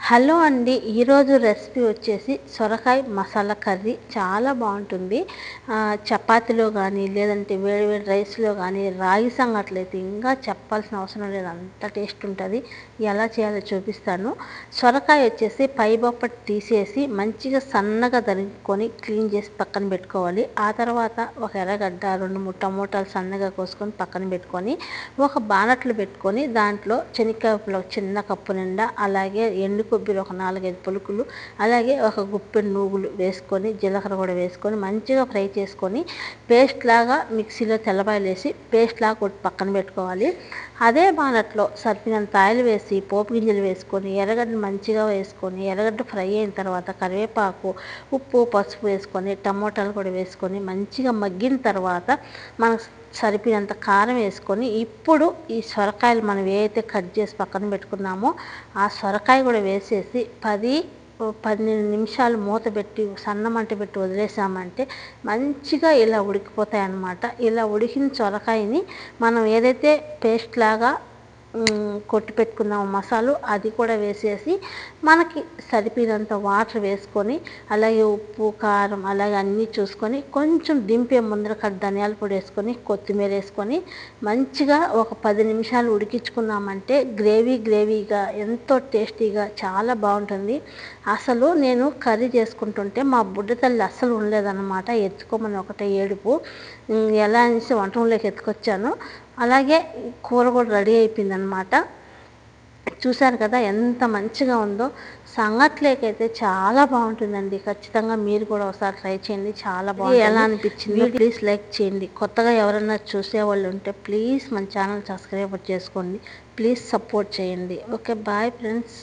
Hello అండి. ఈరోజు recipe వచ్చేసి సొరకాయ మసాలా కర్రీ చాలా బాగుంటుంది. చపాతీలో కానీ లేదంటే వేడి వేడి రైస్లో కానీ రాగి సంగట్లయితే ఇంకా చెప్పాల్సిన అవసరం లేదు, అంత టేస్ట్ ఉంటుంది. ఎలా చేయాలో చూపిస్తాను. సొరకాయ వచ్చేసి పై బొప్పటి తీసేసి మంచిగా సన్నగా తరుక్కొని క్లీన్ చేసి పక్కన పెట్టుకోవాలి. ఆ తర్వాత ఒక ఎర్రగడ్డ 2-3 టమోటాలు సన్నగా కోసుకొని పక్కన పెట్టుకొని ఒక బాణట్లు పెట్టుకొని దాంట్లో శనగకాయ చిన్న కప్పు నిండా, అలాగే ఎండు కొబ్బరి ఒక 4-5 పులుకులు, అలాగే ఒక గుప్పెడు నువ్వులు వేసుకొని జీలకర్ర కూడా వేసుకొని మంచిగా ఫ్రై చేసుకొని పేస్ట్ లాగా మిక్సీలో తెల్లబాయలు వేసి పేస్ట్ లాగా కొట్టి పక్కన పెట్టుకోవాలి. అదే బాణట్లో సరిపినంత ఆయిల్ వేసి పోపు గింజలు వేసుకొని ఎర్రగడ్డ మంచిగా వేసుకొని ఎర్రగడ్డ ఫ్రై అయిన తర్వాత కరివేపాకు, ఉప్పు, పసుపు వేసుకొని టమోటాలు కూడా వేసుకొని మంచిగా మగ్గిన తర్వాత మనకు సరిపినంత కారం వేసుకొని ఇప్పుడు ఈ సొరకాయలు మనం ఏదైతే కట్ చేసి పక్కన పెట్టుకున్నామో ఆ సొరకాయ కూడా వేసేసి 10-12 నిమిషాలు మూత పెట్టి సన్న మంట పెట్టి వదిలేసామంటే మంచిగా ఇలా ఉడికిపోతాయి అన్నమాట. ఇలా ఉడికిన సొరకాయని మనం ఏదైతే పేస్ట్ లాగా కొట్టి పెట్టుకున్నాము మసాలా, అది కూడా వేసేసి మనకి సరిపోయినంత వాటర్ వేసుకొని అలాగే ఉప్పు, కారం అలాగే అన్నీ చూసుకొని కొంచెం దింపే ముందర ధనియాల పొడి వేసుకొని కొత్తిమీర వేసుకొని మంచిగా ఒక 10 నిమిషాలు ఉడికించుకున్నామంటే గ్రేవీగా ఎంతో టేస్టీగా చాలా బాగుంటుంది. అసలు నేను కర్రీ చేసుకుంటుంటే మా బుడ్డ తల్లి అస్సలు ఉండలేదన్నమాట. ఎత్తుకోమని ఒకటే ఏడుపు. ఎలా అనేసి వంట రూమ్లోకి ఎత్తుకొచ్చాను. అలాగే కూర కూడా రెడీ అయిపోయిందనమాట. చూశారు కదా ఎంత మంచిగా ఉందో. సంగట్లేకైతే చాలా బాగుంటుందండి. ఖచ్చితంగా మీరు కూడా ఒకసారి ట్రై చేయండి, చాలా బాగుంటుంది. ఎలా అనిపించింది ప్లీజ్ లైక్ చేయండి. కొత్తగా ఎవరైనా చూసేవాళ్ళు ఉంటే ప్లీజ్ మన ఛానల్ సబ్స్క్రైబ్ చేసుకోండి. ప్లీజ్ సపోర్ట్ చేయండి. Okay, bye friends.